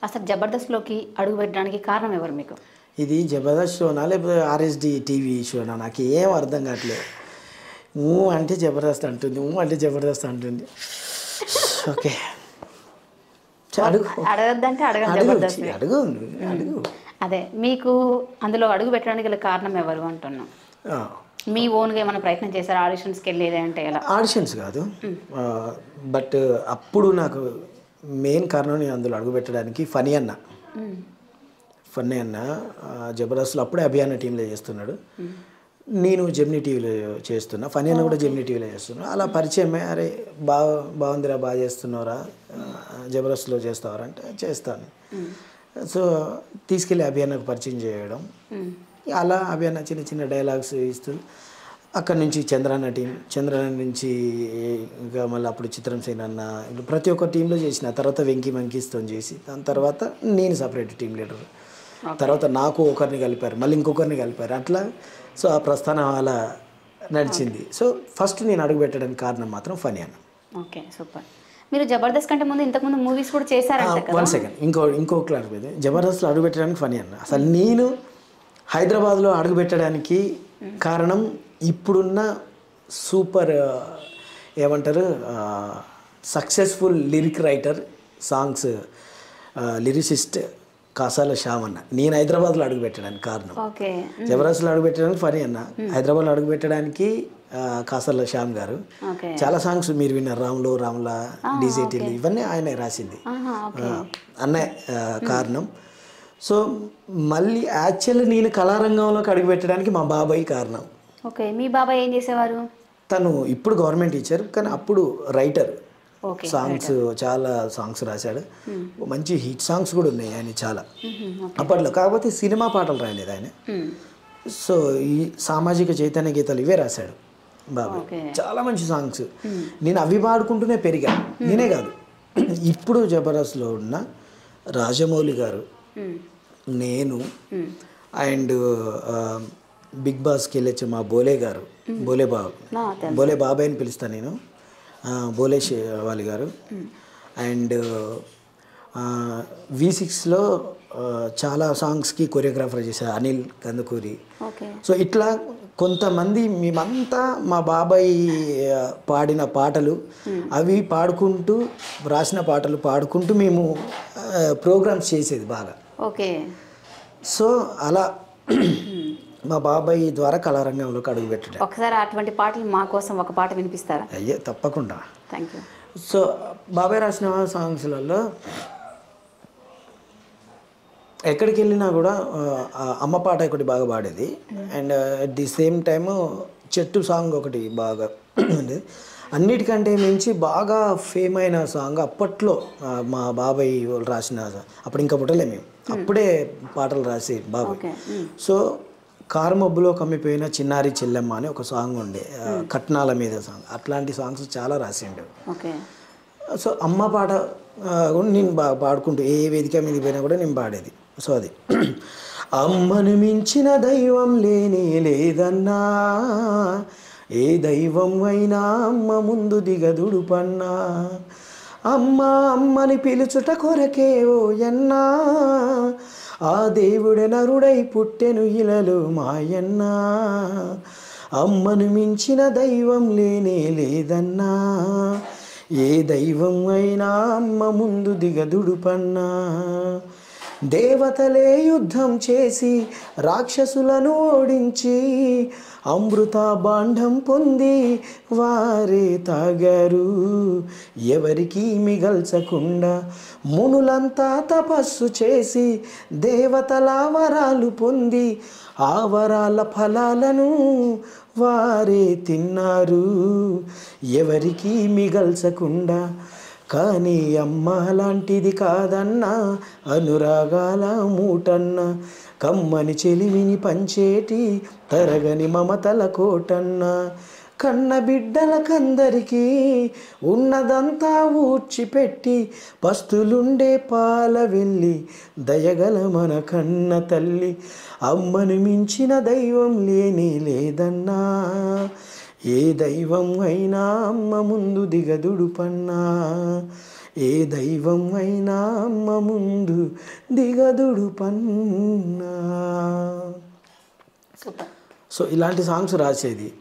అసలు జబర్దస్త్‌లోకి అడుగు పెట్టడానికి కారణం ఎవరు మీకు? ఇది జబర్దస్త్ షోనా లేకపోతే ఆర్ఎస్డి టీవీ షోనా నాకు ఏం అర్థం కావట్లేదు. అంటే జబర్దస్త్ అంటుంది, అంటే జబర్దస్త్ అంటుంది. ఓకే, అడుగు అడగొద్దంటే అడగను అడుగు జబర్దస్త్. అడుగు అడుగు. అదే మీకు అందులో అడుగు పెట్టడానికి గల కారణం ఎవరు అంటున్నా? మీ ఓన్‌గా ఏమైనా ప్రయత్నం చేశారా? ఆడిషన్స్‌కి వెళ్ళేది అంటే ఎలా? ఆడిషన్స్ కాదు, బట్ అప్పుడు నాకు మెయిన్ కారణం నేను అందులో అడుగు పెట్టడానికి ఫనీ అన్న. జబర్దస్త్లో అప్పుడే అభియాన టీంలో చేస్తున్నాడు, నేను జెమినీ టీవీలో చేస్తున్నా, ఫనీ అన్న కూడా జెమినీ టీవీలో చేస్తున్నా. అలా పరిచయమే, అరే బాగుందిరా, బాగా చేస్తున్నావురా, జబర్దస్త్లో చేస్తావరా అంటే చేస్తాను. సో తీసుకెళ్ళి అభియానకు పరిచయం చేయడం, అలా అభియాన చిన్న చిన్న డైలాగ్స్ ఇస్తూ అక్కడి నుంచి చంద్రన్న నుంచి ఇంకా మళ్ళీ అప్పుడు చిత్రం సేన్ అన్న, ప్రతి ఒక్క టీంలో చేసిన. తర్వాత వెంకీ మంకీస్తో చేసి దాని తర్వాత నేను సపరేట్ టీం లీడర్, తర్వాత నాకు ఒకరిని కలిపారు, మళ్ళీ ఇంకొకరిని కలిపారు, అట్లా. సో ఆ ప్రస్థానం అలా నడిచింది. సో ఫస్ట్ నేను అడుగు పెట్టడానికి కారణం మాత్రం ఫనీ అన్న. Okay, super. మీరు జబర్దస్త్ కంటే ముందు ఇంతకుముందు మూవీస్ కూడా చేశారంట కదా? 1 సెకండ్, ఇంకో క్లాస్ మీద జబర్దస్త్లో అడుగు పెట్టడానికి ఫనీ అన్న. అసలు నేను హైదరాబాద్లో అడుగు పెట్టడానికి కారణం ఇప్పుడున్న సూపర్ ఏమంటారు successful lyric writer, songs lyricist Kasala Shyam అన్న. నేను హైదరాబాద్లో అడుగు పెట్టడానికి కారణం, జబర్దస్త్లో అడుగు పెట్టడానికి ఫనీ అన్న, హైదరాబాద్లో అడుగు పెట్టడానికి కాసాల శ్యామ్ గారు. చాలా సాంగ్స్ మీరు విన్నారు, రాములా, డీజేటీలు, ఇవన్నీ ఆయన రాసింది, అన్నయ్య కారణం. సో మళ్ళీ యాక్చువల్లీ నేను కళారంగంలోకి అడుగు పెట్టడానికి మా బాబాయ్ కారణం. ఓకే, మీ బాబాయ్ ఏం చేసేవారు? తను ఇప్పుడు గవర్నమెంట్ టీచర్, కానీ అప్పుడు రైటర్, సాంగ్స్ చాలా సాంగ్స్ రాశాడు, మంచి హిట్ సాంగ్స్ కూడా ఉన్నాయి ఆయన చాలా అప్పట్లో. కాకపోతే సినిమా పాటలు రాయలేదు ఆయన. సో ఈ సామాజిక చైతన్య గీతాలు ఇవే రాశాడు బాబాయ్, చాలా మంచి సాంగ్స్. నేను అవి పాడుకుంటూనే పెరిగా. నేనే కాదు, ఇప్పుడు జబర్దస్త్లో ఉన్న రాజమౌళి గారు, నేను అండ్ బిగ్ బాస్కి వెళ్ళొచ్చు మా బోలే గారు, బోలే బాబాయ్ అని పిలుస్తాను నేను, బోలే వాలి గారు, అండ్ V6లో చాలా సాంగ్స్కి కొరియోగ్రాఫర్ చేశారు అనిల్ కందుకూరి. సో ఇట్లా కొంతమంది మేమంతా మా బాబాయ్ పాడిన పాటలు అవి పాడుకుంటూ, రాసిన పాటలు పాడుకుంటూ మేము ప్రోగ్రామ్స్ చేసేది బాగా. ఓకే, సో అలా మా బాబాయ్ ద్వారా కళారంగంలోకి అడుగు పెట్టడం. ఒకసారి అటువంటి పాటలు మా కోసం ఒక పాట వినిపిస్తారా? అయ్యే తప్పకుండా. Thank you. సో బాబాయ్ రాసిన సాంగ్స్లలో ఎక్కడికి వెళ్ళినా కూడా అమ్మ పాట ఒకటి బాగా పాడేది, and at the same time చెట్టు సాంగ్ ఒకటి బాగా ఉండేది. అన్నిటికంటే మించి బాగా ఫేమ్ అయిన సాంగ్ అప్పట్లో మా బాబాయ్ వాళ్ళు రాసిన, అప్పుడు ఇంకా పుట్టలే మేము, అప్పుడే పాటలు రాసి బాబాయ్. సో కారుమబ్బులో కమ్మిపోయిన చిన్నారి చెల్లెమ్మ అని ఒక సాంగ్ ఉండే, కట్నాల మీద సాంగ్, అట్లాంటి సాంగ్స్ చాలా రాసిండు. సో అమ్మ పాట నేను పాడుకుంటూ ఏ వేదిక మీద పోయినా కూడా నేను పాడేది. సో అది అమ్మను మించిన దైవం లేనే లేదన్నా, ఏ దైవం అయినా అమ్మ ముందు దిగదుడు పన్నా, అమ్మ అమ్మని పిలుచుట కొరకే ఓయన్నా, ఆ దేవుడే నరుడై పుట్టెను ఇలలో మాయన్నా, అమ్మను మించిన దైవం లేనే లేదన్నా, ఏ దైవం అయినా అమ్మ ముందు దిగదుడు పన్నా, దేవతలే యుద్ధం చేసి రాక్షసులను ఓడించి అమృత బాండం పొంది వారే తాగారు, ఎవరికి మిగల్చకుండా మునులంతా తపస్సు చేసి దేవతల వరాలు పొంది ఆ వరాల ఫలాలను వారే తిన్నారు, ఎవరికి మిగల్చకుండా. కానీ అమ్మ లాంటిది కాదన్నా, అనురాగాల మూటన్న, కమ్మని చెలిమిని పంచేటి తరగని మమతల కోటన్న, కన్న బిడ్డలకందరికీ ఉన్నదంతా ఊడ్చిపెట్టి పస్తులుండే పాల వెళ్ళి దయగల మన కన్న తల్లి, అమ్మను మించిన దైవం లేనే లేదన్నా, ఏ దైవం అయినా అమ్మ ముందు దిగదుడు పన్నా, ఏ దైవం అయినా అమ్మ ముందు దిగదుడు పన్నా. సూపర్. సో ఇలాంటి సాంగ్స్ రాసేది.